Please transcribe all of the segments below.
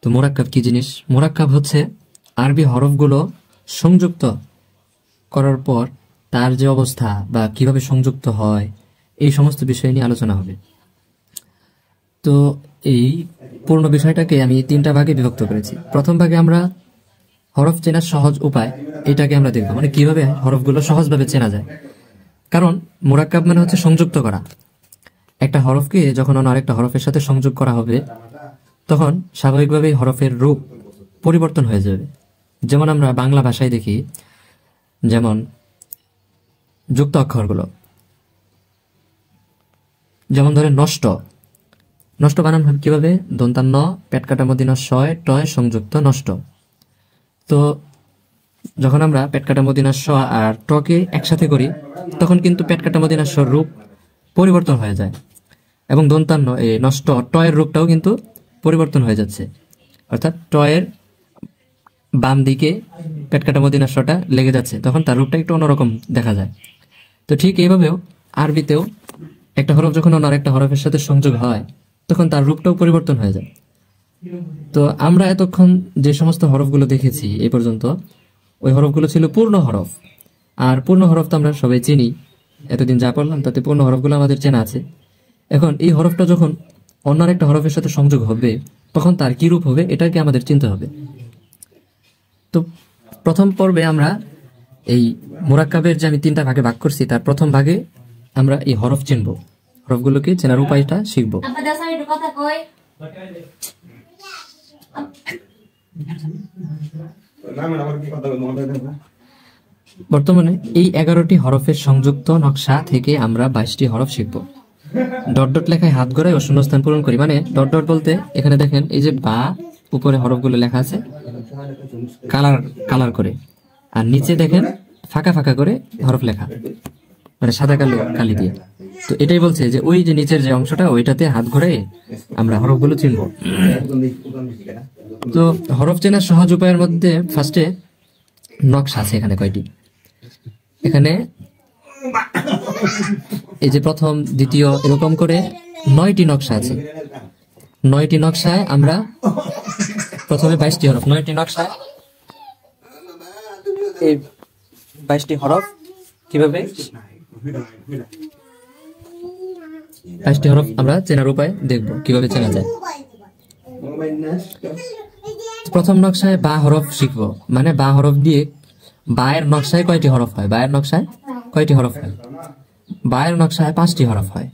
তো মোরাক্কাব কি জিনিস? মোরাক্কাব হচ্ছে আরবি হরফগুলো সংযুক্ত করার পর তার যে অবস্থা বা কিভাবে সংযুক্ত হয়, এই সমস্ত বিষয় নিয়ে আলোচনা হবে। তো এই পূর্ণ বিষয়টাকে আমি 3টা ভাগে বিভক্ত করেছি। প্রথম ভাগে আমরা হরফ চেনার সহজ উপায়, এটাকে আমরা দেখব, মানে কিভাবে হরফগুলো সহজভাবে চেনা যায়। কারণ মোরাক্কাব মানে হচ্ছে সংযুক্ত করা। একটা হরফকে যখন অন্য আরেকটা হরফের সাথে সংযোগ করা হবে, তখন স্বাভাবিকভাবেই হরফের রূপ পরিবর্তন হয়ে যাবে। যেমন আমরা বাংলা ভাষায় দেখি, যেমন যুক্ত অক্ষরগুলো, যেমন ধরে নষ্ট। নষ্ট বানান হবে কিভাবে? দন্তান্ন পেট কাটা মদিনা শয় টয় সংযুক্ত নষ্ট। তো যখন আমরা পেট কাটা মদিনা শ আর টকে একসাথে করি, তখন কিন্তু পেট কাটা মদিনা শ রূপ পরিবর্তন হয়ে যায়, এবং দন্তান্ন এই নষ্ট টয়ের রূপটাও কিন্তু পরিবর্তন হয়ে যাচ্ছে। অর্থাৎ টয়ের বাম দিকে পেট কাটা মদিনা শটা লেগে যাচ্ছে, তখন তার রূপটা একটু অন্যরকম দেখা যায়। তো ঠিক এইভাবেও আরবিতেও একটা হরফ যখন অন্য আরেকটা হরফের সাথে সংযোগ হয়, তখন তার রূপটাও পরিবর্তন হয়ে যায়। তো আমরা এতক্ষণ যে সমস্ত হরফগুলো দেখেছি এই পর্যন্ত, ওই হরফগুলো ছিল পূর্ণ হরফ। আর পূর্ণ হরফ তো আমরা সবাই চিনি, এতদিন যা পড়লাম তাতে পূর্ণ হরফগুলো আমাদের চেনা আছে। এখন এই হরফটা যখন অন্য একটা হরফের সাথে সংযোগ হবে, তখন তার কি রূপ হবে, এটাকে আমাদের চিনতে হবে। তো প্রথম পর্বে আমরা এই মোরাক্কাবের যে আমি 3টা ভাগে ভাগ করছি, তার প্রথম ভাগে আমরা এই হরফ চিনব, হরফগুলোকে চেনার উপায়টা শিখব। বর্তমানে এই 11টি হরফের সংযুক্ত নকশা থেকে আমরা 22টি হরফ শিখব। ডট ডট লেখায় হাত ঘোরায় ও শূন্যস্থান পূরণ করি। মানে ডট ডট বলতে এখানে দেখেন এই যে বা উপরে হরফগুলো লেখা আছে কালার কালার করে, আর নিচে দেখেন ফাঁকা ফাঁকা করে হরফ লেখা, মানে সাদা কালো কালি দিয়ে। তো এটাই বলছে যে ওই যে নিচের যে অংশটা, ওইটাতে হাত ঘোরায় আমরা হরফগুলো চিনব। তো হরফ চেনার সহজ উপায়ের মধ্যে ফার্স্টে নকশা আছে। এখানে কয়টি? এখানে এই যে প্রথম দ্বিতীয় এরকম করে 9টি নকশা আছে। 9টি নকশায় আমরা প্রথমে 22টি হরফ, 9টি নকশায় এই 22টি হরফ কিভাবে 22টি হরফ আমরা চেনার উপায় দেখব, কিভাবে চেনা যায়। প্রথম নকশায় বা হরফ শিখবো, মানে বা হরফ দিয়ে বায়ের নকশায় কয়টি হরফ হয়, বায়ের নকশায় কয়টি হরফ হয়? বায়ের নকশায় 5টি হরফ হয়।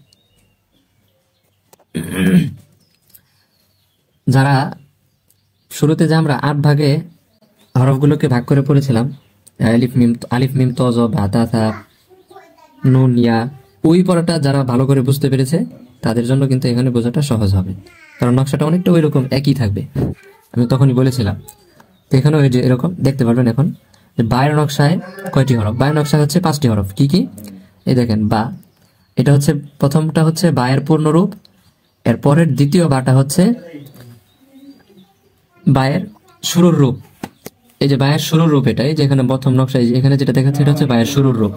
যারা শুরুতে যে আমরা 8 ভাগে হরফগুলোকে ভাগ করে পড়েছিলাম, আলিফ মিম ত জ বা তা থা নুন ইয়া, ওই পড়াটা যারা ভালো করে বুঝতে পেরেছে তাদের জন্য কিন্তু এখানে বোঝাটা সহজ হবে, কারণ নকশাটা অনেকটা ওই রকম একই থাকবে। আমি তখনই বলেছিলাম। তো এখানেও এই যে এরকম দেখতে পারবেন এখন যে বায়ের নকশায় কয়টি হরফ। বায়ের নকশায় হচ্ছে 5টি হরফ। কি কি? এই দেখেন বা, এটা হচ্ছে প্রথমটা হচ্ছে বায়ের পূর্ণরূপ, এর পরের দ্বিতীয় বাটা হচ্ছে বায়ের শুরুর রূপ। এই যে বায়ের শুরুর রূপ, এটাই যেখানে প্রথম নকশায় এখানে যেটা দেখাচ্ছে এটা হচ্ছে বায়ের শুরুর রূপ।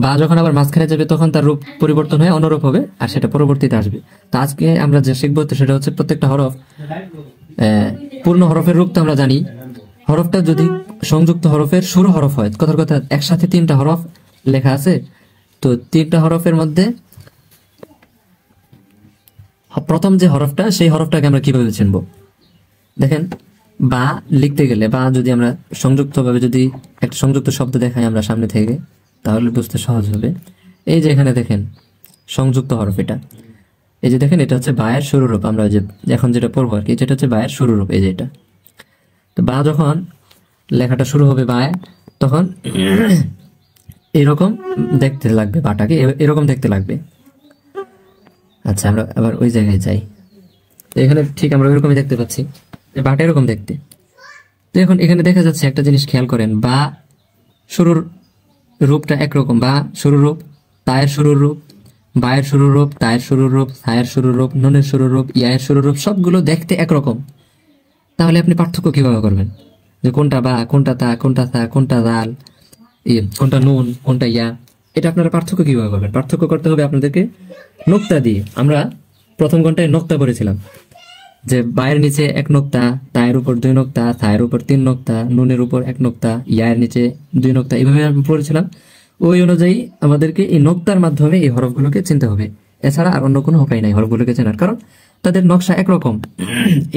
বা যখন আবার মাঝখানে যাবে তখন তার রূপ পরিবর্তন হয়ে অনুরূপ হবে, আর সেটা পরবর্তীতে আসবে। তো আজকে আমরা যে শিখবো সেটা হচ্ছে প্রত্যেকটা হরফ পূর্ণ হরফের রূপ তো আমরা জানি। হরফটা যদি সংযুক্ত হরফের শুরু হরফ হয়, কথার কথা একসাথে 3টা হরফ লেখা আছে, তো 3টা হরফের মধ্যে প্রথম যে হরফটা, সেই হরফটাকে আমরা কিভাবে চিনবো? দেখেন বা লিখতে গেলে, বা যদি আমরা সংযুক্ত ভাবে যদি একটা সংযুক্ত শব্দ দেখাই আমরা সামনে থেকে, তাহলে বুঝতে সহজ হবে। এই যে এখানে দেখেন সংযুক্ত হরফ, এটা এই যে দেখেন এটা হচ্ছে বায়ের শুরুরূপ। আমরা যে এখন যেটা পড়বো আর কি, যেটা হচ্ছে বায়ের শুরুরূপ, এই যে এটা। তো বা যখন লেখাটা শুরু হবে বায়, তখন এরকম দেখতে লাগবে, বাটাকে এরকম দেখতে লাগবে। আচ্ছা, আমরা আবার ওই জায়গায় যাই। তো এখানে ঠিক আমরা ওইরকমই দেখতে পাচ্ছি, বাটা এরকম দেখতে। তো এখন এখানে দেখা যাচ্ছে একটা জিনিস খেয়াল করেন, বা শুরুর রূপটা একরকম, বা শুরুর রূপ, তায়ের শুরুর রূপ, বায়ের শুরুর রূপ, তায়ের শুরুর রূপ, সায়ের শুরুর রূপ, নুনের শুরুর রূপ, ইয়ায়ের শুরুর রূপ, সবগুলো দেখতে একরকম। তাহলে আপনি পার্থক্য কিভাবে করবেন, যে কোনটা বা, কোনটা তা, কোনটা থা, কোনটা দাল, কোনটা নুন, কোনটা ইয়া, এটা আপনারা পার্থক্য কিভাবে করবেন? পার্থক্য করতে হবে আপনাদেরকে নোক্তা দিয়ে। আমরা প্রথম ঘন্টায় নোক্তা পড়েছিলাম, যে বায়ের নিচে 1 নোক্তা, তায়ের উপর 2 নোক্তা, থায়ের উপর 3 নোক্তা, নুনের উপর 1 নোক্তা, ইয়ার নিচে 2 নোক্তা, এইভাবে আমি পড়েছিলাম। ওই অনুযায়ী আমাদেরকে এই নোক্তার মাধ্যমে এই হরফগুলোকে চিনতে হবে। এছাড়া আর অন্য কোনো উপায় নাই হরফগুলোকে চেনার, কারণ তাদের নকশা একরকম।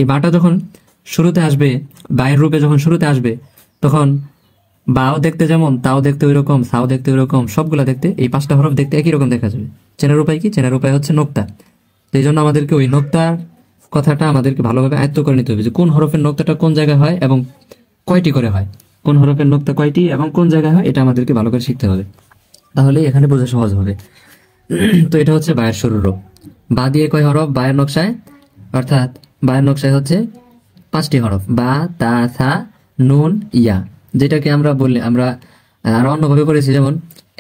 এই বাটা যখন শুরুতে আসবে, বায়ের রূপে যখন শুরুতে আসবে, তখন বাও দেখতে যেমন, তাও দেখতে ওই রকম, সাও দেখতে ওই রকম, সবগুলা দেখতে, এই 5টা হরফ দেখতে একই রকম দেখা যাবে। চেনার উপায় কি? চেনার উপায় হচ্ছে নোক্তা। তো এই জন্য আমাদেরকে ওই নোক্তার কথাটা আমাদেরকে ভালোভাবে আয়ত্ত করে নিতে হবে, যে কোন হরফের নোক্তাটা কোন জায়গায় হয় এবং কয়টি করে হয়, কোন হরফের নোক্তা কয়টি এবং কোন জায়গায় হয়, এটা আমাদেরকে ভালো করে শিখতে হবে, তাহলে এখানে বোঝা সহজ হবে। তো এটা হচ্ছে বায়ের শুরুর রূপ। বা দিয়ে কয় হরফ বায়ের নকশায়? অর্থাৎ বায়ের নকশায় হচ্ছে 5টি হরফ, বা, তা, থা, নুন, ইয়া, যেটাকে আমরা বললে আমরা আর অন্যভাবে করেছি। যেমন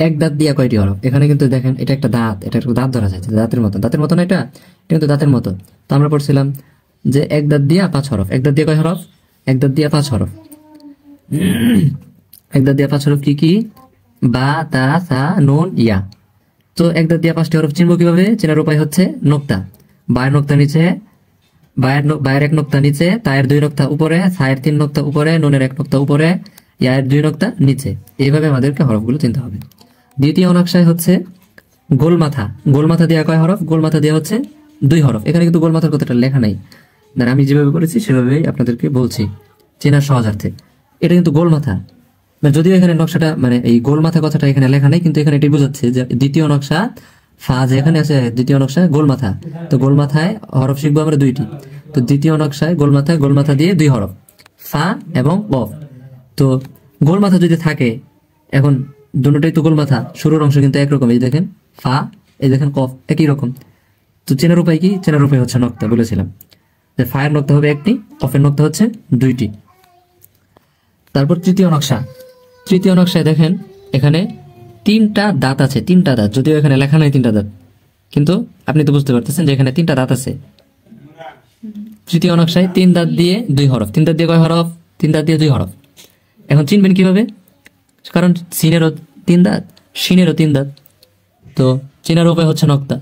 এক দাঁত দিয়া কয়টি হরফ? এখানে কিন্তু দেখেন এটা একটা দাঁত, এটা একটা দাঁত ধরা যাচ্ছে, দাঁতের মতো, দাঁতের মতো না, এটা কিন্তু দাঁতের মতো। তো আমরা পড়ছিলাম যে এক দাঁত দিয়া 5 হরফ। এক দাঁত দিয়ে কয় হরফ? এক দাঁত দিয়া 5 হরফ। এক দাঁত দিয়া 5 হরফ কি কি? বা, তা, থা, নুন, ইয়া। তো এক দাঁত দিয়া 5টি হরফ চিনবো কিভাবে? চেনার উপায় হচ্ছে নোক্তা। বায়ের নোক্তা নিচে, বায়ের 1 নোক্তা নিচে, তায়ের 2 নোক্তা উপরে, থায়ের 3 নোক্তা উপরে, নুনের 1 নোক্তা উপরে, ইয়ার 2 নোক্তা নিচে। এইভাবে আমাদেরকে হরফগুলো চিনতে হবে। দ্বিতীয় নকশায় হচ্ছে গোলমাথা। গোলমাথা দিয়ে কয় হরফ? গোলমাথা দিয়ে হচ্ছে 2 হরফ। এখানে কিন্তু গোলমাথার কথাটা লেখা নাই, আমি যেভাবে করেছি সেভাবেই আপনাদেরকে বলছি চেনার সহজার্থে। এটা কিন্তু গোলমাথা, যদিও এখানে নকশাটা এই গোলমাথা কথাটা এখানে লেখা নেই, কিন্তু এখানে এটি বোঝাচ্ছে যে দ্বিতীয় নকশা ফা যেখানে আছে, দ্বিতীয় নকশায় গোলমাথা। তো গোলমাথায় হরফ শিখবো আমরা 2টি। তো দ্বিতীয় নকশায় গোলমাথা দিয়ে 2 হরফ, ফা এবং কফ। তো গোলমাথা যদি থাকে, এখন দুটোটাই তো গোলমাথা, শুরুর অংশ কিন্তু একরকম, এই দেখেন ফা, এই দেখেন কফ, একই রকম। তো চেনার উপায় কি? চেনার উপায় হচ্ছে নক্তা। বলেছিলাম যে ফায়ের নক্তা হবে 1টি, কফের নক্তা হচ্ছে 2টি। তারপর তৃতীয় নকশা। তৃতীয় নকশায় দেখেন এখানে 3টা দাঁত আছে, 3টা দাঁত, যদিও এখানে লেখা নাই 3টা দাঁত, কিন্তু আপনি তো বুঝতে পারতেছেন যে এখানে 3টা দাঁত আছে। তৃতীয় নকশায় 3 দাঁত দিয়ে 2 হরফ। 3 দাঁত দিয়ে কয় হরফ? 3 দাঁত দিয়ে 2 হরফ। এখন চিনবেন কিভাবে? কারণ সিনেরও 3 দাঁত, শিনেরও 3 দাঁত। তো চেনার উপায় হচ্ছে নক্তা।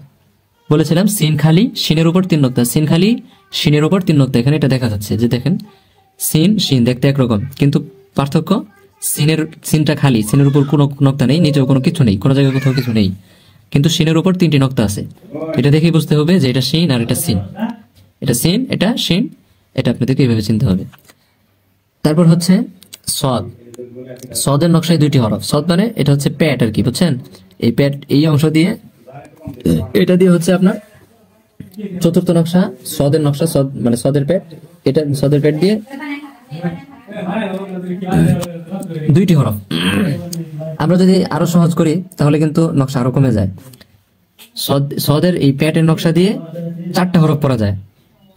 বলেছিলাম সিন খালি শিনের উপর 3 নোক্তা, সিন খালি শিনের উপর 3 নোক্তা। এখানে এটা দেখা যাচ্ছে যে দেখেন সিন শিন দেখতে একরকম, কিন্তু পার্থক্য সিনটা খালি, সিনের উপর কোনো নোক্তা নেই, নিচেও কোনো কিছু নেই, কোনো জায়গায় কোথাও কিছু নেই, কিন্তু সিনের উপর 3টি নোক্তা আছে। এটা দেখেই বুঝতে হবে যে এটা শিন আর এটা সিন, এটা সিন এটা শিন, এটা আপনাদেরকে এইভাবে চিনতে হবে। তারপর হচ্ছে সদ। সদের নকশায় 2টি হরফ। সদ মানে এটা হচ্ছে প্যাট আর কি, বুঝছেন? এই প্যাট, এই অংশ দিয়ে, এটা দিয়ে হচ্ছে আপনার চতুর্থ নকশা, সদের নকশা, সদ মানে সদের পেট, এটা সদের পেট দিয়ে 2টি হরফ। আমরা যদি আরো সহজ করি তাহলে কিন্তু নকশা আরো কমে যায়। সদের এই পেটের নকশা দিয়ে 4টা হরফ পড়া যায়।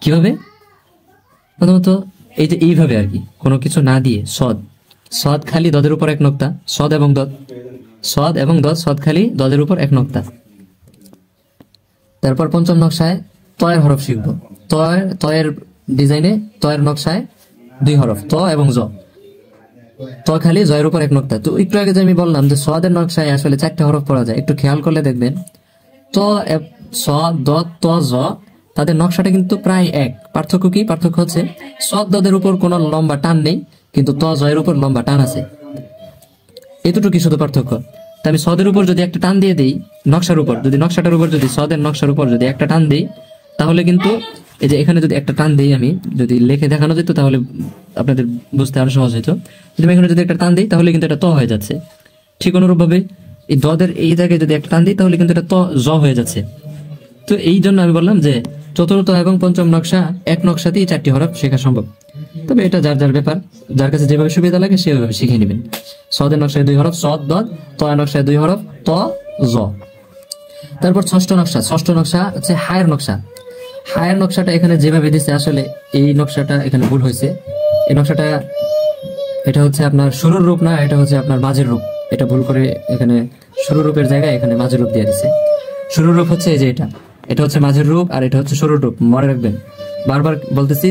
কিভাবে? প্রথমত এই যে এইভাবে আর কি, কোনো কিছু না দিয়ে সদ খালি দদের উপর 1 নোক্তা, সদ এবং দদ, সদ খালি দদের উপর 1 নোক্তা। তারপর পঞ্চম নকশায় তয়ের হরফ শিখব। তয়ের ডিজাইনে, তয়ের নকশায় 2 হরফ, ত এবং জ। ত খালি জয়ের উপর 1 নোক্তা। তো একটু আগে যে আমি বললাম যে সদের নকশায় আসলে 4টা হরফ পড়া যায়, একটু খেয়াল করলে দেখবেন ত, স, দ, ত, জ, তাদের নকশাটা কিন্তু প্রায় এক। পার্থক্য কি? পার্থক্য হচ্ছে সদ দদের উপর কোনো লম্বা টান নেই, কিন্তু ত জয়ের উপর লম্বা টান আছে, এতটুকু শুধু পার্থক্য। তা আমি সদের উপর যদি একটা টান দিয়ে দিই, নকশার উপর যদি, নকশাটার উপর যদি, সদের নকশার উপর যদি একটা টান দিই, তাহলে কিন্তু এই যে এখানে যদি একটা টান দিই, আমি যদি লিখে দেখানো যেত তাহলে আপনাদের বুঝতে আরো সহজ হতো। যদি আমি এখানে যদি একটা টান দিই তাহলে কিন্তু এটা ত হয়ে যাচ্ছে। ঠিক অনুরূপভাবে এই দদের এই জায়গায় যদি একটা টান দিই তাহলে কিন্তু এটা ত জ হয়ে যাচ্ছে। তো এই জন্য আমি বললাম যে চতুর্থ এবং পঞ্চম নকশা এক নকশাতেই 4টি হরফ শেখা সম্ভব। তবে এটা যার যার ব্যাপার, যার কাছে যেভাবে সুবিধা লাগে সেভাবে শিখে নেবেন। সদের নকশায় 2 হরফ, সদ দদ, তয়ের নকশায় 2 হরফ, ত জ। তারপর ষষ্ঠ নকশা হচ্ছে হায়ের নকশা। হায়ের নকশাটা এখানে যেভাবে দিচ্ছে, আসলে এই নকশাটা এখানে ভুল হয়েছে। এই নকশাটা, এটা হচ্ছে আপনার শুরুর রূপ না, এটা হচ্ছে আপনার মাঝের রূপ। এটা ভুল করে এখানে শুরুর রূপের জায়গায় এখানে মাঝের রূপ দিয়ে দিচ্ছে। শুরুর রূপ হচ্ছে এই যে এটা হচ্ছে মাঝের রূপ, আর এটা হচ্ছে শুরুর রূপ। মনে রাখবেন, বারবার বলতেছি,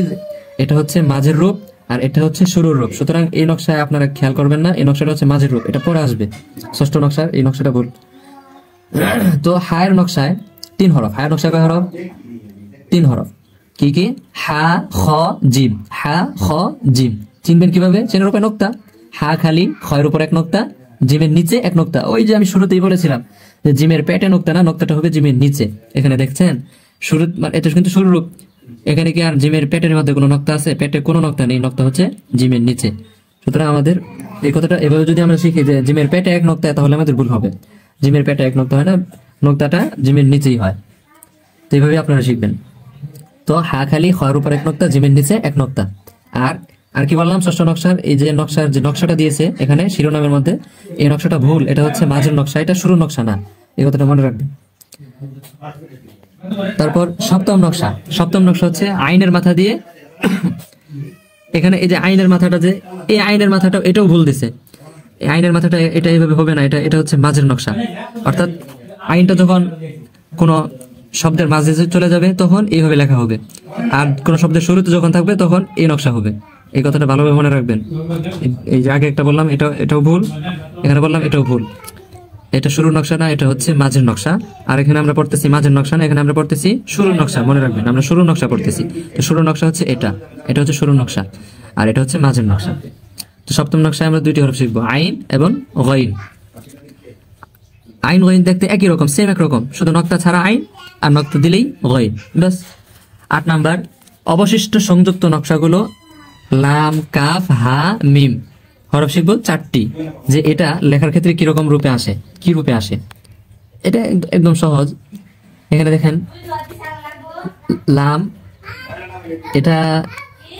এটা হচ্ছে মাঝের রূপ আর এটা হচ্ছে শুরুর রূপ। সুতরাং এই নকশায় আপনারা খেয়াল করবেন না, এই নকশাটা হচ্ছে মাঝের রূপ, এটা পরে আসবে। ষষ্ঠ নকশার এই নকশাটা ভুল। তো হায়ের নকশায় 3 হরফ। হায়ের নকশায় কয় হরফ? 3 হরফ। কি কি? হা খ জিম, হা খ জিম। চিনবেন কিভাবে? চেনার উপায় নোক্তা। হা খালি, খয়ের উপর এক নোক্তা, জিমের নিচে এক নোক্তা। ওই যে আমি শুরুতেই বলেছিলাম যে জিমের পেটে নোক্তা না, নোক্তাটা হবে জিমের নিচে। এখানে দেখছেন শুরু, মানে এটা কিন্তু শুরু রূপ। এখানে কি আর জিমের পেটের মধ্যে কোনো নোক্তা আছে? পেটে কোনো নোক্তা নেই, নোক্তা হচ্ছে জিমের নিচে। সুতরাং আমাদের এই কথাটা এভাবে যদি আমরা শিখি যে জিমের পেটে এক নোক্তা, তাহলে আমাদের ভুল হবে। জিমের পেটে এক নোক্তা হয় না, নোক্তাটা জিমের নিচেই হয়। তো এইভাবে আপনারা শিখবেন। তো হা খালি, খয়ের উপর এক নোক্তা, জিমের নিচে এক নোক্তা। আর আর কি বললাম? ষষ্ঠ নকশার এই যে নকশার যে নকশাটা দিয়েছে এখানে শিরোনামের মধ্যে, এই নকশাটা ভুল। এটা হচ্ছে মাঝের নকশা, এটা শুরু নকশা না, এই কথাটা মনে রাখবেন। তারপর সপ্তম নকশা। সপ্তম নকশা হচ্ছে আইনের মাথা দিয়ে। এখানে এই যে আইনের মাথাটা, যে এই আইনের মাথাটা, এটাও ভুল দিছে। এই আইনের মাথাটা এটা এইভাবে হবে না, এটা এটা হচ্ছে মাঝের নকশা। অর্থাৎ আইনটা যখন কোনো শব্দের মাঝে চলে যাবে তখন এইভাবে লেখা হবে, আর কোন শব্দের শুরুতে যখন থাকবে তখন এই নকশা হবে। এই কথাটা ভালোভাবে মনে রাখবেন। এই যে আগে একটা বললাম এটাও ভুল, এখানে বললাম এটাও ভুল। এটা শুরুর নকশা না, এটা হচ্ছে মাঝের নকশা। আর এখানে আমরা পড়তেছি মাঝের নকশা না, এখানে আমরা পড়তেছি শুরুর নকশা। মনে রাখবেন আমরা শুরুর নকশা পড়তেছি। তো শুরুর নকশা হচ্ছে এটা, এটা হচ্ছে শুরুর নকশা, আর এটা হচ্ছে মাঝের নকশা। তো সপ্তম নকশায় আমরা দুইটি হরফ শিখবো, আইন এবং গইন। আইন গইন দেখতে একই রকম, সেম একরকম, শুধু নক্তা ছাড়া আইন আর নক্তা দিলেই গইন, ব্যাস। 8 নাম্বার, অবশিষ্ট সংযুক্ত নকশাগুলো লাম, কাফ, হা, মিম। হরফ শিখবো 4টি, যে এটা লেখার ক্ষেত্রে কিরকম রূপে আসে, কি রূপে আসে। এটা একদম সহজ। এখানে দেখেন লাম, এটা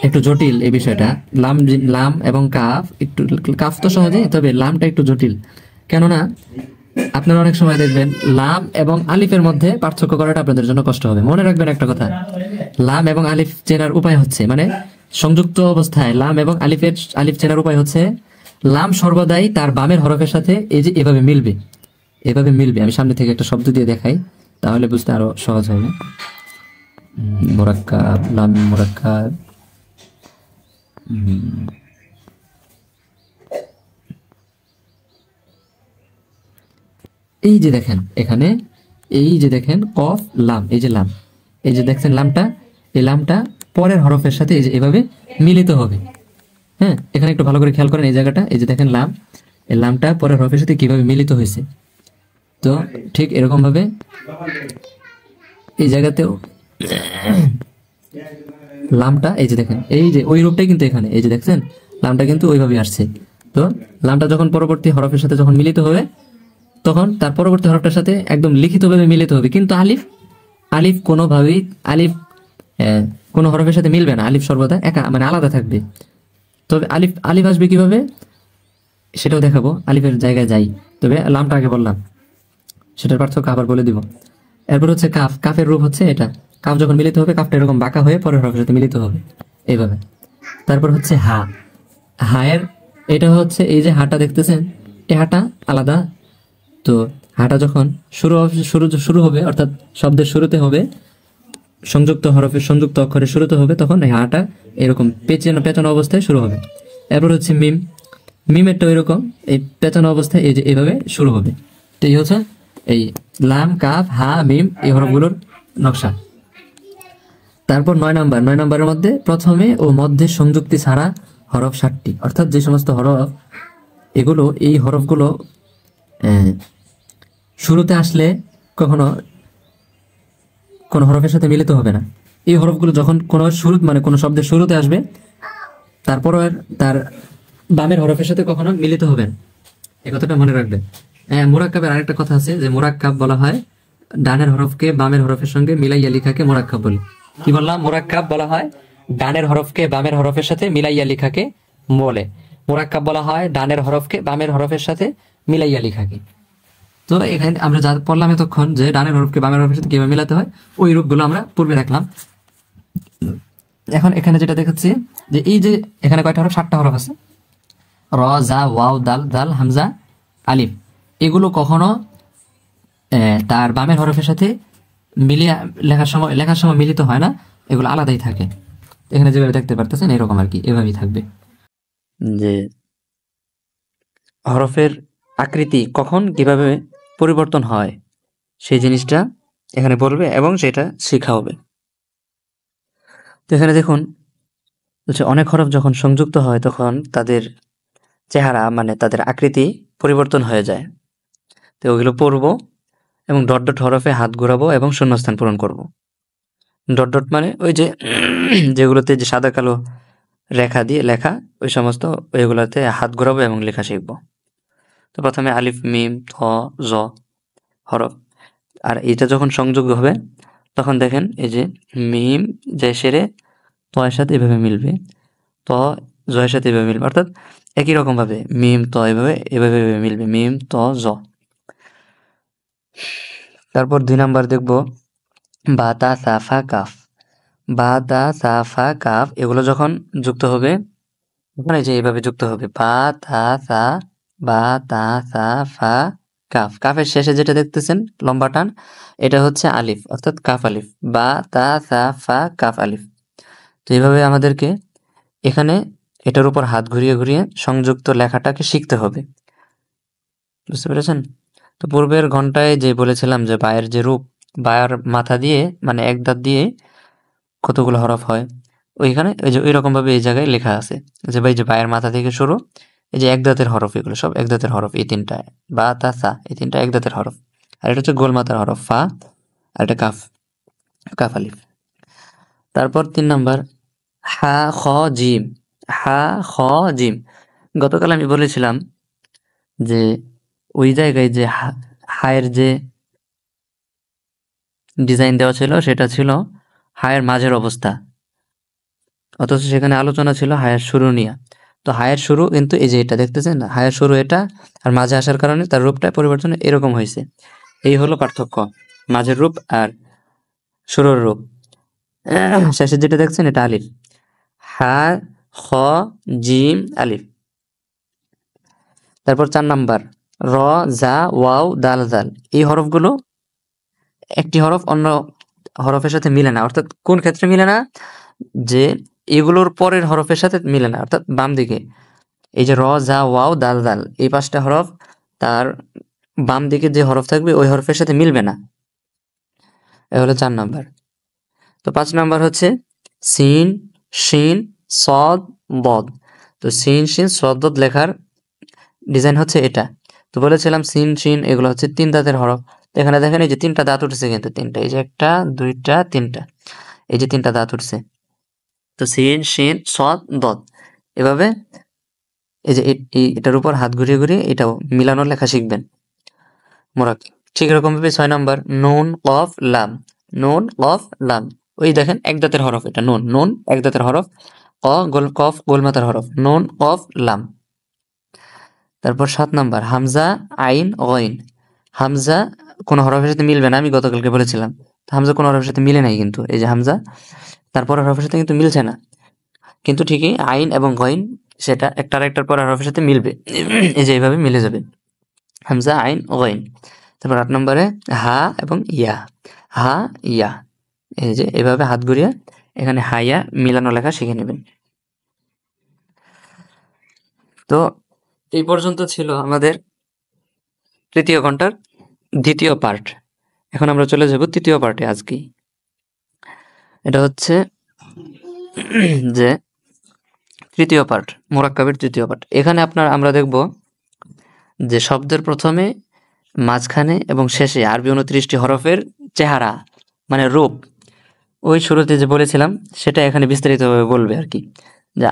একটু জটিল এই বিষয়টা। লাম, লাম এবং কাফ একটু, কাফ তো সহজে, তবে লামটা একটু জটিল। কেননা আপনারা অনেক সময় দেখবেন লাম এবং আলিফের মধ্যে পার্থক্য করাটা আপনাদের জন্য কষ্ট হবে। মনে রাখবেন একটা কথা, লাম এবং আলিফ চেনার উপায় হচ্ছে, মানে সংযুক্ত অবস্থায় লাম এবং আলিফ চেনার উপায় হচ্ছে, লাম সর্বদাই তার বামের হরফের সাথে এই যে এভাবে মিলবে, এভাবে মিলবে। আমি সামনে থেকে একটা শব্দ দিয়ে দেখাই, তাহলে বুঝতে আরো সহজ হবে। মুরাক্কাব, লাম মুরাক্কাব। এই যে দেখেন এখানে, এই যে দেখেন কফ লাম, এই যে লাম, এই যে দেখছেন লামটা, এই লামটা পরের হরফের সাথে এই যে এভাবে মিলিত হবে। হ্যাঁ, এখানে একটু ভালো করে খেয়াল করেন এই জায়গাটা, এই যে দেখেন লাম, এই লামটা পরের হরফের সাথে কিভাবে মিলিত হয়েছে। তো ঠিক এরকম ভাবে এই জায়গাতেও লামটা, এই যে দেখেন, এই যে ওই রূপটাই কিন্তু এখানে, এই যে দেখছেন লামটা কিন্তু ওইভাবে আসছে। তো লামটা যখন পরবর্তী হরফের সাথে যখন মিলিত হবে, তখন তার পরবর্তী হরফটার সাথে একদম লিখিতভাবে মিলিত হবে। কিন্তু আলিফ, আলিফ কোনোভাবেই, আলিফ কোনো হরফের সাথে মিলবে না। আলিফ সর্বদা একা, মানে আলাদা থাকবে। তবে আলিফ, আলিফ আসবে কিভাবে সেটাও দেখাবো, আলিফের জায়গায় যাই। তবে লামটা আগে বললাম, সেটার পার্থক্য আবার বলে দিব। এরপর হচ্ছে কাফ। কাফের রূপ হচ্ছে এটা, কাফ যখন মিলিত হবে কাফটা এরকম বাঁকা হয়ে পরের হরফের সাথে মিলিত হবে এইভাবে। তারপর হচ্ছে হা। হায়ের এটা হচ্ছে এই যে হাটা দেখতেছেন, এই হাটা আলাদা। তো হাটা যখন শুরু হবে, অর্থাৎ শব্দের শুরুতে হবে, সংযুক্ত হরফের সংযুক্ত অক্ষরের শুরুতে হবে, তখন এই হাটা এরকম পেঁচানো অবস্থায় শুরু হবে। এরপর হচ্ছে মিম। মিমেরটাও এরকম, এই পেঁচানো অবস্থায় এই যে এইভাবে শুরু হবে। তো এই হচ্ছে এই লাম, কাফ, হা, মিম, এই হরফগুলোর নকশা। তারপর 9 নাম্বার। 9 নাম্বারের মধ্যে প্রথমে ও মধ্যে সংযুক্তি ছাড়া হরফ 7টি, অর্থাৎ যে সমস্ত হরফ, এগুলো, এই হরফগুলো শুরুতে আসলে কখনো কোন হরফের সাথে মিলিত হবে না। এই হরফগুলো যখন কোনো শুরু, মানে কোনো শব্দের শুরুতে আসবে, তারপর তার বামের হরফের সাথে কখনো মিলিত হবে না। এই কথাটা মনে রাখবেন। মুরাক্কাবের আরেকটা কথা আছে, যে মুরাক্কাব বলা হয় ডানের হরফকে বামের হরফের সঙ্গে মিলাইয়া লিখাকে মুরাক্কাব বলে। কি বললাম? মুরাক্কাব বলা হয় ডানের হরফকে বামের হরফের সাথে মিলাইয়া লিখাকে বলে। মুরাক্কাব বলা হয় ডানের হরফকে বামের হরফের সাথে মিলাইয়া লিখাকে। তো এখানে আমরা যা পড়লাম এতক্ষণ, যে ডানের হরফকে বামের হরফের সাথে কিভাবে মিলাতে হয়, ওই রূপগুলো আমরা পূর্বে দেখলাম। এখন এখানে যেটা দেখাচ্ছি, যে এই যে এখানে কয়টা হরফ? 7টা হরফ আছে, র, জা, ওয়াও, দাল, জাল, হামজা, আলিফ। এগুলো কখনো তার বামের হরফের সাথে মিলিয়ে লেখার সময় মিলিত হয় না, এগুলো আলাদাই থাকে। এখানে যেভাবে দেখতে পারতেছেন এরকম আর কি, এভাবেই থাকবে। যে হরফের আকৃতি কখন কিভাবে পরিবর্তন হয় সেই জিনিসটা এখানে বলবে এবং সেটা শেখা হবে। এখানে দেখুন হচ্ছে অনেক হরফ যখন সংযুক্ত হয় তখন তাদের চেহারা মানে তাদের আকৃতি পরিবর্তন হয়ে যায়। তো ওগুলো পড়বো এবং ডট ডট হরফে হাত ঘোরাবো এবং শূন্যস্থান পূরণ করব। ডট ডট মানে ওই যে যেগুলোতে যে সাদা কালো রেখা দিয়ে লেখা ওই সমস্ত ওইগুলোতে হাত ঘোরাবো এবং লেখা শিখবো। তো প্রথমে আলিফ মিম থ জ হরফ, আর এটা যখন সংযোগ হবে তখন দেখেন এই যে মিম যে সেরে ত এর সাথে এভাবে মিলবে, ত জয়ের সাথে এভাবে মিলবে, অর্থাৎ একই রকম ভাবে মিম ত এভাবে এভাবে এভাবে মিলবে, মিম ত জ। তারপর 2 নাম্বার দেখব বা তা সাফা কাফ। বা তা সাফা কাফ এগুলো যখন যুক্ত হবে তখন এই যে এইভাবে যুক্ত হবে বা তা সা, বা তা সা ফা কাফ। কাফের শেষে যেটা দেখতেছেন লম্বা টান এটা হচ্ছে আলিফ, অর্থাৎ কাফ আলিফ, বা তা সা ফা কাফ আলিফ। তো এইভাবে আমাদেরকে এখানে এটার উপর হাত ঘুরিয়ে ঘুরিয়ে সংযুক্ত লেখাটাকে শিখতে হবে। বুঝতে পেরেছেন? তো পূর্বের ঘন্টায় যে বলেছিলাম যে বায়ের যে রূপ, বায়ার মাথা দিয়ে মানে এক দাঁত দিয়ে কতগুলো হরফ হয়, ওইখানে ওই যে ওই রকম ভাবে এই জায়গায় লেখা আছে যে ভাই যে বায়ের মাথা থেকে শুরু, এই যে এক দাঁতের হরফ, এগুলো সব এক দাঁতের হরফ, এই তিনটা বা তা সা এই তিনটা এক দাঁতের হরফ। আর এটা হচ্ছে গোল মাথার হরফ ফা, আর এটা কাফ, কাফ আলিফ। তারপর 3 নাম্বার হা খ জিম। হা খ জিম, গতকাল আমি বলেছিলাম যে ওই জায়গায় যে হায়ের যে ডিজাইন দেওয়া ছিল সেটা ছিল হায়ের মাঝের অবস্থা, অথচ সেখানে আলোচনা ছিল হায়ের শুরু নিয়ে। তো হায়ের শুরু কিন্তু এই যে এটা দেখতেছেন না, হায়ের শুরু এটা, আর মাঝে আসার কারণে তার রূপটা পরিবর্তন এরকম হয়েছে। এই হলো পার্থক্য মাঝের রূপ আর শুরুর রূপ। শেষে যেটা দেখছেন এটা আলিফ, হা খ জিম আলিফ। তারপর 4 নাম্বার র জা ওয়াও দাল জাল। এই হরফগুলো একটি হরফ অন্য হরফের সাথে মিলে না, অর্থাৎ কোন ক্ষেত্রে মিলে না, যে এগুলোর পরের হরফের সাথে মিলে না, অর্থাৎ বাম দিকে এই যে র জা ওয়াও দাল দাল এই 5টা হরফ তার বাম দিকে যে হরফ থাকবে ওই হরফের সাথে মিলবে না। এ হলো 4 নাম্বার। তো 5 নাম্বার হচ্ছে সিন শিন সদ বদ। তো সিন শিন সদ বদ লেখার ডিজাইন হচ্ছে এটা। তো বলেছিলাম সিন শিন এগুলো হচ্ছে 3 দাঁতের হরফ। তো এখানে দেখেন এই যে 3টা দাঁত উঠছে, কিন্তু 3টা, এই যে 1টা 2টা 3টা, এই যে 3টা দাঁত উঠছে। তো সিন শিন সদ দদ এভাবে এই যে এটার উপর হাত ঘুরিয়ে ঘুরিয়ে এটাও মিলানোর লেখা শিখবেন মোরাক। ঠিক এরকম ভাবে 6 নাম্বার নুন কফ লাম। নুন কফ লাম, ওই দেখেন এক দাঁতের হরফ এটা, নুন, নুন এক দাঁতের হরফ, কফ গোল মাথার হরফ, নুন কফ লাম। তারপর 7 নাম্বার হামজা আইন গইন। হামজা কোন হরফের সাথে মিলবে না, আমি গতকালকে বলেছিলাম। হামজা কোন হরফের সাথে মিলে নাই, কিন্তু এই যে হামজা তারপর হরফের সাথে কিন্তু মিলছে না, কিন্তু ঠিকই আইন এবং গইন সেটা একটার একটার পর হরফের সাথে মিলবে। এই যে এইভাবে মিলে যাবে হামজা আইন গইন। তারপর 8 নম্বরে হা এবং ইয়া। হা ইয়া, এই যে এভাবে হাত ঘুরিয়ে এখানে হা ইয়া মিলানো লেখা শিখে নেবেন। তো এই পর্যন্ত ছিল আমাদের তৃতীয় ঘন্টার দ্বিতীয় পার্ট। এখন আমরা চলে যাব তৃতীয় পার্টে আজকেই। এটা হচ্ছে যে তৃতীয় পার্ট, মোরাক্কাবের তৃতীয় পার্ট। এখানে আমরা দেখব যে শব্দের প্রথমে, মাঝখানে এবং শেষে আরবি 29টি হরফের চেহারা মানে রূপ, ওই শুরুতে যে বলেছিলাম সেটা এখানে বিস্তারিতভাবে বলবে আর কি। যা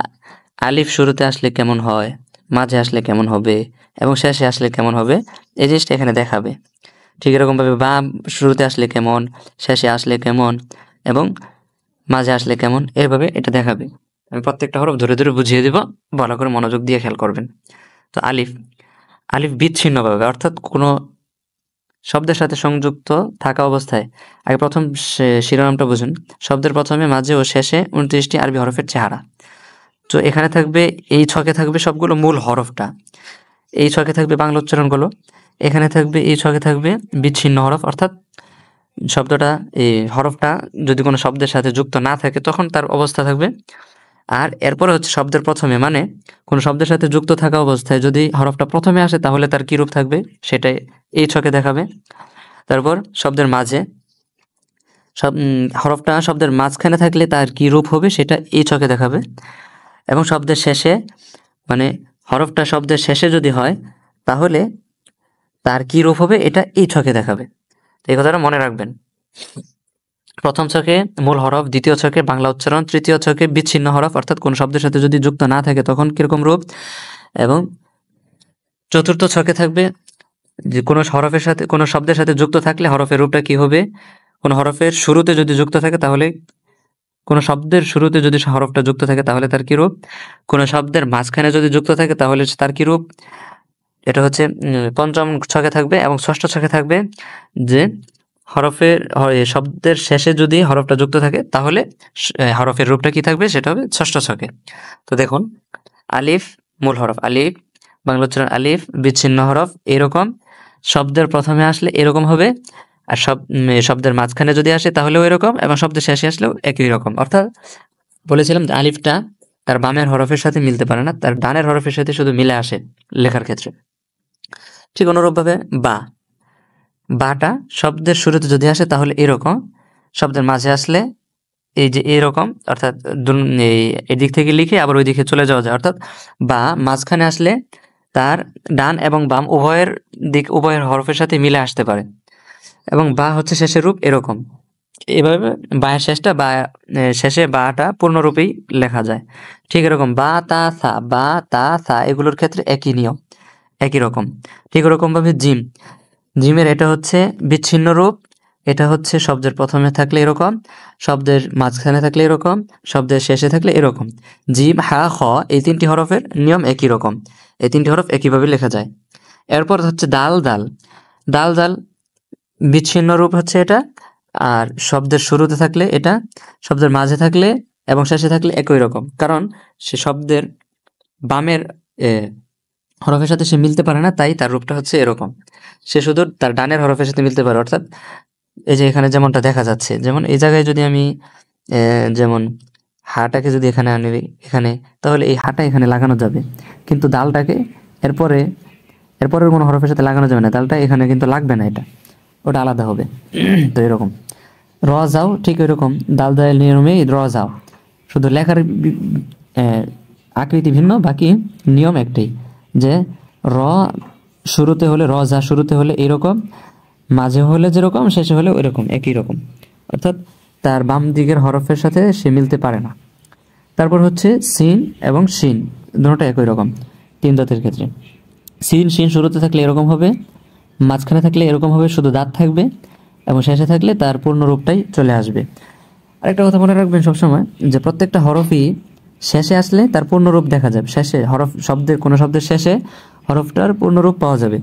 আলিফ শুরুতে আসলে কেমন হয়, মাঝে আসলে কেমন হবে এবং শেষে আসলে কেমন হবে, এই জিনিসটা এখানে দেখাবে। ঠিক এরকমভাবে বা শুরুতে আসলে কেমন, শেষে আসলে কেমন এবং মাঝে আসলে কেমন, এভাবে এটা দেখাবে। আমি প্রত্যেকটা হরফ ধরে ধরে বুঝিয়ে দিব, ভালো করে মনোযোগ দিয়ে খেয়াল করবেন। তো আলিফ, আলিফ বিচ্ছিন্নভাবে, অর্থাৎ কোনো শব্দের সাথে সংযুক্ত থাকা অবস্থায়, আগে প্রথম শিরোনামটা বুঝুন। শব্দের প্রথমে, মাঝে ও শেষে 29টি আরবি হরফের চেহারা। তো এখানে থাকবে, এই ছকে থাকবে সবগুলো মূল হরফটা, এই ছকে থাকবে বাংলা উচ্চারণগুলো, এখানে থাকবে এই ছকে থাকবে বিচ্ছিন্ন হরফ, অর্থাৎ শব্দটা এই হরফটা যদি কোনো শব্দের সাথে যুক্ত না থাকে তখন তার অবস্থা থাকবে। আর এরপরে হচ্ছে শব্দের প্রথমে, মানে কোনো শব্দের সাথে যুক্ত থাকা অবস্থায় যদি হরফটা প্রথমে আসে তাহলে তার কী রূপ থাকবে সেটাই এই ছকে দেখাবে। তারপর শব্দের মাঝে, হরফটা শব্দের মাঝখানে থাকলে তার কি রূপ হবে সেটা এই ছকে দেখাবে, এবং শব্দের শেষে মানে হরফটা শব্দের শেষে যদি হয় তাহলে তার কি রূপ হবে এটা এই ছকে দেখাবে। তো এই কথাটা মনে রাখবেন। প্রথম ছকে মূল হরফ, দ্বিতীয় ছকে বাংলা উচ্চারণ, তৃতীয় ছকে বিচ্ছিন্ন হরফ অর্থাৎ কোন শব্দের সাথে যদি যুক্ত না থাকে তখন কিরকম রূপ, এবং চতুর্থ ছকে থাকবে যে কোনো হরফের সাথে কোনো শব্দের সাথে যুক্ত থাকলে হরফের রূপটা কি হবে, কোনো হরফের শুরুতে যদি যুক্ত থাকে তাহলে কোনো শব্দের শুরুতে যদি হরফটা যুক্ত থাকে তাহলে তার কি রূপ, কোনো শব্দের মাঝখানে যদি যুক্ত থাকে তাহলে তার কি রূপ। এটা হচ্ছে পঞ্চম ছকে থাকবে, এবং ষষ্ঠ ছকে থাকবে যে শব্দের শেষে যদি হরফটা যুক্ত থাকে তাহলে হরফের রূপটা কি থাকবে সেটা হবে ষষ্ঠ ছকে। তো দেখুন, আলিফ মূল হরফ, আলিফ বাংলা উচ্চারণ আলিফ, বিচ্ছিন্ন হরফ এরকম শব্দের প্রথমে আসলে এরকম হবে, আর শব্দের মাঝখানে যদি আসে তাহলেও এরকম, এবং শব্দের শেষে আসলেও একই রকম। অর্থাৎ বলেছিলাম যে আলিফটা তার বামের হরফের সাথে মিলতে পারে না, তার ডানের হরফের সাথে শুধু মিলে আসে লেখার ক্ষেত্রে। ঠিক অনুরূপভাবে বাটা শব্দের শুরুতে যদি আসে তাহলে এরকম, শব্দের মাঝে আসলে এই যে এরকম, অর্থাৎ এদিক থেকে লিখে আবার ওই দিকে চলে যাওয়া যায়। অর্থাৎ বা মাঝখানে আসলে তার ডান এবং বাম উভয়ের হরফের সাথে মিলে আসতে পারে, এবং বা হচ্ছে শেষের রূপ এরকম। এভাবে বায়ের শেষে বাটা পূর্ণরূপেই লেখা যায়। ঠিক এরকম বা তা সা এগুলোর ক্ষেত্রে একই নিয়ম, একই রকম। ঠিক ওরকম ভাবে জিমের এটা হচ্ছে বিচ্ছিন্ন রূপ, এটা হচ্ছে শব্দের প্রথমে থাকলে এরকম, শব্দের মাঝখানে থাকলে এরকম, শব্দের শেষে থাকলে এরকম। জিম হা খ এই তিনটি হরফের নিয়ম একই রকম, এই তিনটি হরফ একইভাবে লেখা যায়। এরপর হচ্ছে দাল বিচ্ছিন্ন রূপ হচ্ছে এটা, আর শব্দের শুরুতে থাকলে এটা, শব্দের মাঝে থাকলে এবং শেষে থাকলে একই রকম, কারণ সে শব্দের বামের হরফের সাথে সে মিলতে পারে না, তাই তার রূপটা হচ্ছে এরকম। সে শুধু তার ডানের হরফের সাথে মিলতে পারে। অর্থাৎ এই যে এখানে যেমনটা দেখা যাচ্ছে, যেমন এই জায়গায় যদি আমি যেমন হাটাকে যদি এখানে আনি এখানে, তাহলে এই হাটা এখানে লাগানো যাবে, কিন্তু দালটাকে এরপরের কোনো হরফের সাথে লাগানো যাবে না, দালটা এখানে কিন্তু লাগবে না, ওটা আলাদা হবে। তো এরকম যাও ঠিক এরকম দাল দায়ের নিয়মে যাও, শুধু লেখার আকৃতি ভিন্ন, বাকি নিয়ম একটাই, যে শুরুতে হলে শুরুতে হলে এরকম, মাঝে হলে যেরকম, শেষে হলে ওইরকম একই রকম, অর্থাৎ তার বাম দিকের হরফের সাথে সে মিলতে পারে না। তারপর হচ্ছে সিন এবং শিন, দুটোটা একই রকম তিন দাঁতের ক্ষেত্রে। শিন শুরুতে থাকলে এরকম হবে, মাঝখানে থাকলে এরকম হবে, শুধু দাঁত থাকবে, এবং শেষে থাকলে তার পূর্ণ রূপটাই চলে আসবে। আরেকটা কথা মনে রাখবেন সবসময়, যে প্রত্যেকটা হরফই শেষে আসলে তার পূর্ণরূপ দেখা যাবে, শেষে কোনো শব্দের শেষে হরফটার পূর্ণরূপ পাওয়া যাবে।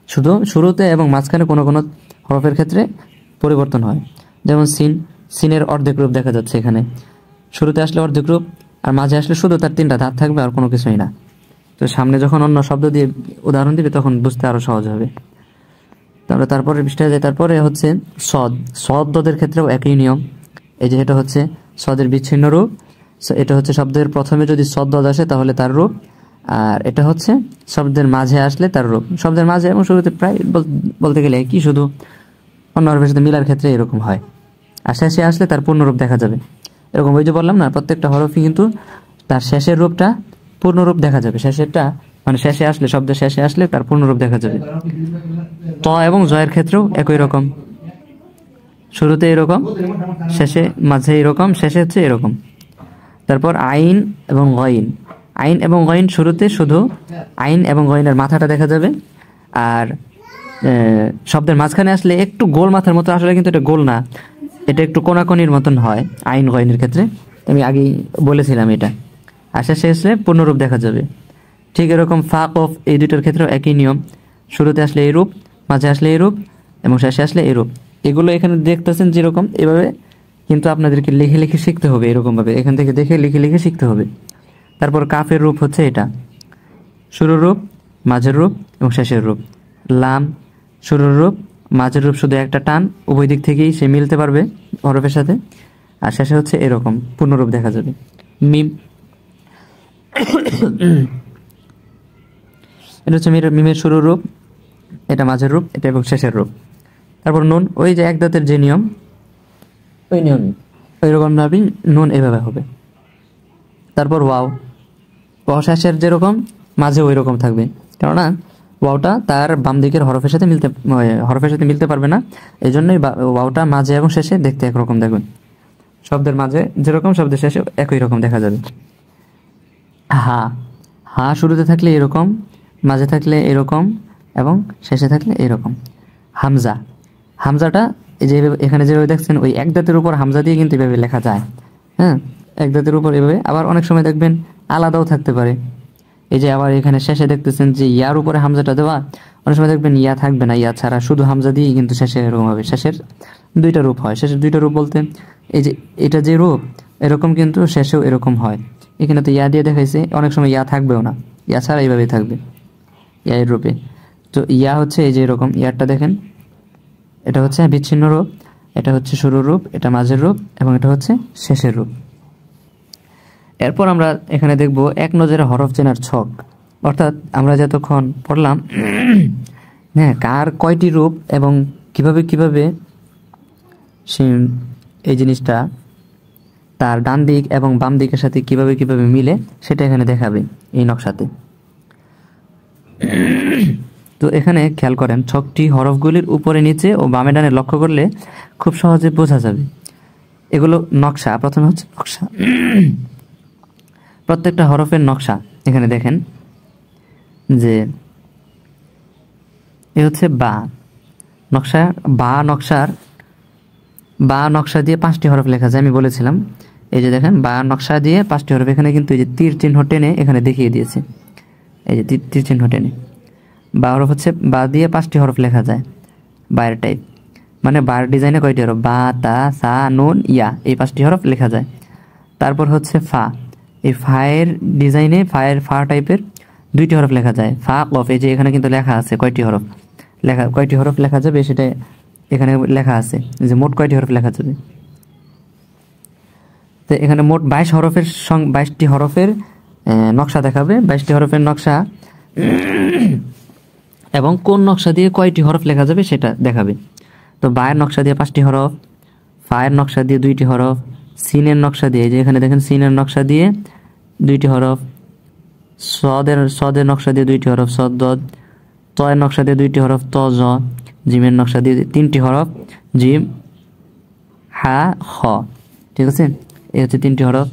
শুধু শুরুতে এবং মাঝখানে কোনো কোনো হরফের ক্ষেত্রে পরিবর্তন হয়, যেমন সিনের অর্ধেক রূপ দেখা যাচ্ছে এখানে, শুরুতে আসলে অর্ধেক রূপ, আর মাঝে আসলে শুধু তার তিনটা দাঁত থাকবে, আর কোনো কিছুই না। তো সামনে যখন অন্য শব্দ দিয়ে উদাহরণ দিবে তখন বুঝতে আরো সহজ হবে। আমরা তারপরে পৃষ্ঠায় যাই। তারপরে হচ্ছে সদের ক্ষেত্রেও একই নিয়ম। এই যে এটা হচ্ছে সদের বিচ্ছিন্ন রূপ, এটা হচ্ছে শব্দের প্রথমে যদি সদ আসে তাহলে তার রূপ, আর এটা হচ্ছে শব্দের মাঝে আসলে তার রূপ। শব্দের মাঝে এবং শুরুতে প্রায় বলতে গেলে কি, শুধু অন্য হরফের সাথে মিলার ক্ষেত্রে এরকম হয়, আর শেষে আসলে তার পূর্ণরূপ দেখা যাবে। এরকম ওই যে বললাম না, প্রত্যেকটা হরফই কিন্তু তার শেষের রূপটা পূর্ণরূপ দেখা যাবে, শেষেরটা মানে শেষে আসলে, শব্দের শেষে আসলে তার পূর্ণরূপ দেখা যাবে। ত এবং জয়ের ক্ষেত্রেও একই রকম, শুরুতে এরকম, শেষে মাঝে এরকম, শেষে হচ্ছে এরকম। তারপর আইন এবং গইন, শুরুতে শুধু আইন এবং গইনের মাথাটা দেখা যাবে, আর শব্দের মাঝখানে আসলে একটু গোল মাথার মতো, আসলে কিন্তু এটা গোল না, এটা একটু কোনাকনির মতন হয় আইন গইনের ক্ষেত্রে, আমি আগেই বলেছিলাম এটা। আর শেষে আসলে পূর্ণরূপ দেখা যাবে। ঠিক এরকম ফা কফ এই দুটোর ক্ষেত্রেও একই নিয়ম, শুরুতে আসলে এই রূপ, মাঝে আসলে এই রূপ, এবং শেষে আসলে এই রূপ। এগুলো এখানে দেখতেছেন যেরকম, এভাবে কিন্তু আপনাদেরকে লিখে লিখে শিখতে হবে, এরকম ভাবে এখান থেকে দেখে লিখে লিখে শিখতে হবে। তারপর কাফের রূপ হচ্ছে এটা, শুরুর রূপ, মাঝের রূপ এবং শেষের রূপ। লাম শুরুর রূপ, মাঝের রূপ শুধু একটা টান, উভয় দিক থেকেই সে মিলতে পারবে হরফের সাথে, আর শেষে হচ্ছে এরকম পূর্ণরূপ দেখা যাবে। মিম, এটা হচ্ছে মিমের শুরুর রূপ, এটা মাঝের রূপ, এটা এবং শেষের রূপ। তারপর নুন, ওই যে এক দাঁতের যে নিয়ম, ওই নিয়মই, ওইরকম ভাবেই নুন এভাবে হবে। তারপর ওয়াও, শেষের যেরকম মাঝে ওই রকম থাকবে, কেননা ওয়াওটা তার বাম দিকের হরফের সাথে মিলতে পারবে না, এই জন্যই ওয়াওটা মাঝে এবং শেষে দেখতে একরকম দেখবেন। শব্দের মাঝে যেরকম শব্দের শেষে একই রকম দেখা যাবে। হা, হা শুরুতে থাকলে এরকম, মাঝে থাকলে এরকম এবং শেষে থাকলে এরকম। হামজা, হামজাটা এই যে এখানে যেভাবে দেখছেন ওই এক দাঁতের উপর হামজা দিয়ে কিন্তু এভাবে লেখা যায়। হ্যাঁ, এক দাঁতের উপর এভাবে, আবার অনেক সময় দেখবেন আলাদাও থাকতে পারে। এই যে আবার এখানে শেষে দেখতেছেন যে ইয়ার উপরে হামজাটা দেওয়া, অনেক সময় দেখবেন ইয়া থাকবে না, ইয়া ছাড়া শুধু হামজা দিয়ে কিন্তু শেষে এরকম হবে। শেষের দুইটা রূপ হয়, শেষের দুইটা রূপ বলতে এই যে এটা যে রূপ এরকম কিন্তু শেষেও এরকম হয়। এখানে তো ইয়া দিয়ে দেখাইছে, অনেক সময় ইয়া থাকবেও না, ইয়া ছাড়া এইভাবেই থাকবে ইয়া এর রূপে। তো ইয়া হচ্ছে এই যে এরকম, ইয়ারটা দেখেন, এটা হচ্ছে বিচ্ছিন্ন রূপ, এটা হচ্ছে শুরুর রূপ, এটা মাঝের রূপ এবং এটা হচ্ছে শেষের রূপ। এরপর আমরা এখানে দেখব এক নজরে হরফ চেনার ছক, অর্থাৎ আমরা যতক্ষণ পড়লাম হ্যাঁ কার কয়টি রূপ এবং কিভাবে কিভাবে এই জিনিসটা তার ডান দিক এবং বাম দিকের সাথে কিভাবে কিভাবে মিলে সেটা এখানে দেখাবে এই নকশাতে। তো এখানে খেয়াল করেন ছকটি হরফগুলির উপরে নিচে ও বামে ডানে লক্ষ্য করলে খুব সহজে বোঝা যাবে। এগুলো নকশা, প্রথমে হচ্ছে নকশা, প্রত্যেকটা হরফের নকশা এখানে দেখেন যে এ হচ্ছে বা নকশা, বা নকশা দিয়ে 5টি হরফ লেখা যায়, আমি বলেছিলাম। এই যে দেখেন বা নকশা দিয়ে 5টি হরফ, এখানে কিন্তু এই যে তীর চিহ্ন টেনে এখানে দেখিয়ে দিয়েছে, এই যে তীর চিহ্ন টেনে বা হরফ হচ্ছে, বা দিয়ে 5টি হরফ লেখা যায়, বায়ের টাইপ, মানে বার ডিজাইনে কয়টি হরফ, বা, তা, সা, নুন, ইয়া, এই 5টি হরফ লেখা যায়। তারপর হচ্ছে ফা, এই ফায়ের ডিজাইনে ফা টাইপের 2টি হরফ লেখা যায়, ফা কফ, এই যে এখানে কিন্তু লেখা আছে কয়টি হরফ লেখা যাবে সেটা এখানে লেখা আছে যে মোট কয়টি হরফ লেখা যাবে। তো এখানে মোট 22টি হরফের নকশা দেখাবে, 22টি হরফের নকশা এবং কোন নকশা দিয়ে কয়টি হরফ লেখা যাবে সেটা দেখাবে। তো বায়ের নকশা দিয়ে 5টি হরফ, ফায়ের নকশা দিয়ে 2টি হরফ, সিনের নকশা দিয়ে, যে এখানে দেখেন সিনের নকশা দিয়ে 2টি হরফ, সদের নকশা দিয়ে 2টি হরফ, সদ, তয়ের নকশা দিয়ে 2টি হরফ, ত, জ, জিমের নকশা দিয়ে 3টি হরফ, জিম, হা, খ, ঠিক আছে, এই হচ্ছে 3টি হরফ।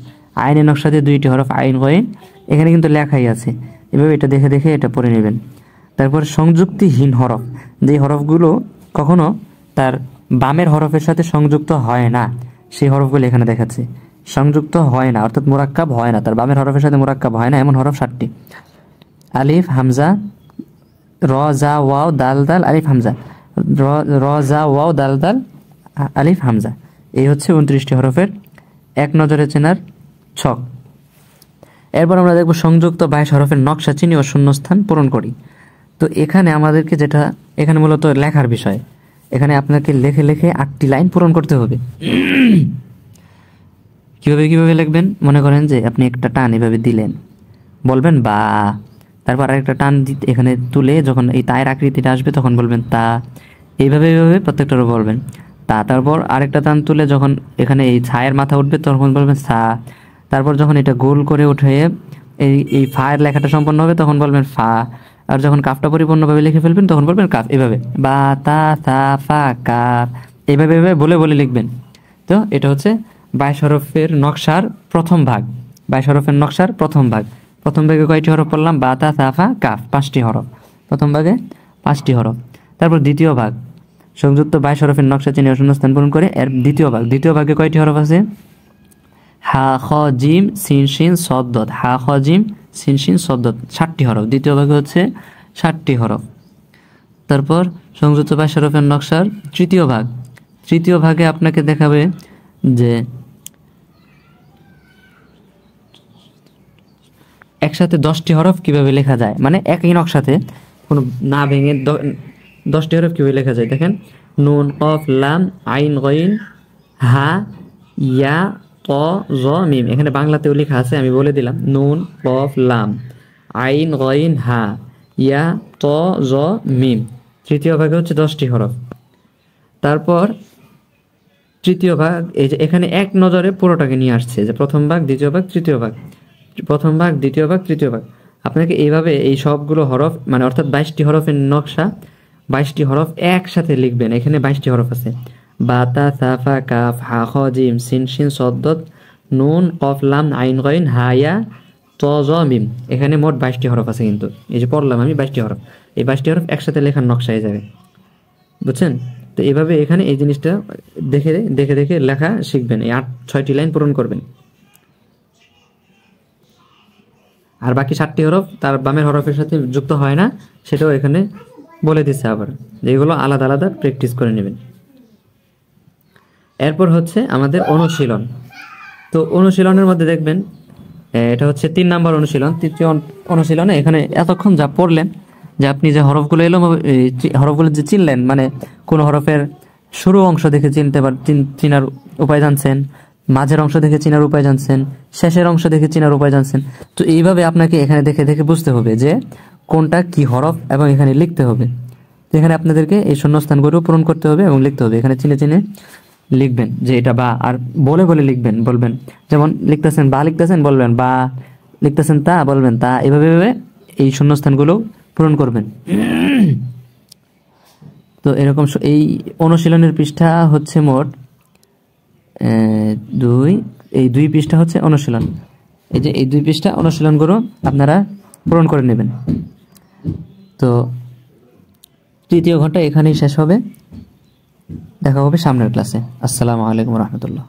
আইনের নকশা দিয়ে 2টি হরফ, আইন, গইন, এখানে কিন্তু লেখাই আছে, এভাবে এটা দেখে দেখে এটা পড়ে নেবেন। তারপর সংযুক্তিহীন হরফ, যে হরফগুলো কখনো তার বামের হরফের সাথে সংযুক্ত হয় না, সেই হরফগুলো এখানে দেখাচ্ছে সংযুক্ত হয় না, অর্থাৎ মুরাক্কাব হয় না, তার বামের হরফের সাথে মুরাক্কাব হয় না, এমন হরফ 7টি। আলিফ, হামজা, র, জা, ওয়াও, দাল, দাল, আলিফ, হামজা, র, জা, ওয়াও, দাল, দাল, আলিফ, হামজা, এই হচ্ছে 29টি হরফের এক নজরে চেনার ছক। এরপর আমরা দেখব সংযুক্ত 22 হরফের নকশা চিনি ও শূন্যস্থান পূরণ করি। তো এখানে আমাদেরকে যেটা, এখানে মূলত লেখার বিষয়, এখানে আপনাকে লেখে লেখে 8টি লাইন পূরণ করতে হবে। কিভাবে লিখবেন, মনে করেন যে আপনি একটা টান এভাবে দিলেন, বলবেন বা, তারপর আরেকটা টান এখানে তুলে যখন এই তায়ের আকৃতিটা আসবে তখন বলবেন তা, এইভাবে প্রত্যেকটারও বলবেন তা। তারপর আরেকটা টান তুলে যখন এখানে এই ছায়ের মাথা উঠবে তখন বলবেন সা। তারপর যখন এটা গোল করে উঠে এই ফায়ের লেখাটা সম্পন্ন হবে তখন বলবেন ফা। আর যখন কাফটা পরিপূর্ণভাবে লিখে ফেলবেন তখন বলবেন কাফ। এভাবে বা, তা, সা, ফা, কাফ, এইভাবে বলে লিখবেন। তো এটা হচ্ছে 22 হরফের নকশার প্রথম ভাগ। 22 হরফের নকশার প্রথম ভাগ। প্রথম ভাগে কয়টি হরফ পড়লাম, বা, তা, সা, ফা, কাফ, 5টি হরফ। প্রথম ভাগে 5টি হরফ। তারপর দ্বিতীয় ভাগ, সংযুক্ত 22 হরফের নকশা চিনে শূন্যস্থান পূরণ করে এর দ্বিতীয় ভাগ। দ্বিতীয় ভাগে কয়টি হরফ আছে, হা, খ, জিম, সিন, শিন, সদ, দদ, হা, খ, জিম, সিন, শিন, সদ, দদ, 7টি হরফ। দ্বিতীয় ভাগে হচ্ছে 7টি হরফ। তারপর সংযুক্ত 22 হরফের নকশার তৃতীয় ভাগ। তৃতীয় ভাগে আপনাকে দেখাবে যে একসাথে 10টি হরফ কিভাবে লেখা যায়, মানে একই নকশাতে কোনো না ভেঙে 10টি হরফ কিভাবে লেখা যায়। দেখেন, নুন, কফ, লাম, আইন, গইন, হা, ইয়া, ত, জ, মিম। এখানে বাংলাতেও লেখা আছে, আমি বলে দিলাম। নুন, কফ, লাম, আইন, গইন, হা, ইয়া, ত, জ, মিম। তৃতীয় ভাগে হচ্ছে 10টি হরফ। তারপর তৃতীয় ভাগ, এই যে এখানে এক নজরে পুরোটাকে নিয়ে আসছে, যে প্রথম ভাগ, দ্বিতীয় ভাগ, তৃতীয় ভাগ, প্রথম ভাগ, দ্বিতীয় ভাগ, তৃতীয় ভাগ। আপনাকে এইভাবে এই সবগুলো হরফ মানে অর্থাৎ 22টি হরফের নকশা, 22টি হরফ একসাথে লিখবেন। এখানে 22টি হরফ আছে, বা তা সা ফা কাফ হা খ জিম সিন শিন সদ দদ নুন কফ লাম আইন গইন হা ইয়া ত জ মিম। এখানে মোট 22টি হরফ আছে, কিন্তু এই যে পড়লাম আমি 22টি হরফ, এই 22টি হরফ একসাথে লেখার নকশা হয়ে যাবে, বুঝছেন? তো এইভাবে এখানে এই জিনিসটা দেখে দেখে দেখে লেখা শিখবেন, এই 6টি লাইন পূরণ করবেন। আর বাকি 7টি হরফ তার বামের হরফের সাথে যুক্ত হয় না, সেটাও এখানে বলে দিচ্ছে আবার, যেগুলো আলাদা আলাদা প্র্যাকটিস করে নেবেন। এরপর হচ্ছে আমাদের অনুশীলন। তো অনুশীলনের মধ্যে দেখবেন, এটা হচ্ছে 3 নাম্বার অনুশীলন। তৃতীয় অনুশীলনে এখানে এতক্ষণ যা পড়লেন, যে আপনি যে হরফগুলো হরফগুলো যে চিনলেন, মানে কোন হরফের শুরু অংশ দেখে চিনার উপায় জানছেন, মাঝের অংশ দেখে চিনার উপায় জানছেন, শেষের অংশ দেখে চিনার উপায় জানছেন। তো এইভাবে আপনাকে এখানে দেখে দেখে বুঝতে হবে যে কোনটা কি হরফ, এবং এখানে লিখতে হবে। তো এখানে আপনাদেরকে এই শূন্যস্থানগুলো পূরণ করতে হবে এবং লিখতে হবে। এখানে চিনে চিনে লিখবেন যে এটা বা, আর বলে বলে লিখবেন, বলবেন। যেমন লিখতেছেন বা, লিখতেছেন বলবেন বা, লিখতেছেন তা বলবেন তা, এভাবে এই শূন্যস্থানগুলো পূরণ করবেন। তো এরকম এই অনুশীলনের পৃষ্ঠা হচ্ছে মোট 2, এই 2 পৃষ্ঠা হচ্ছে অনুশীলন। এই যে এই 2 পৃষ্ঠা অনুশীলনগুলো আপনারা পূরণ করে নেবেন। তো তৃতীয় ঘন্টা এখানেই শেষ হবে, দেখা হবে সামনের ক্লাসে। আসসালামু আলাইকুম রহমতুল্লাহ।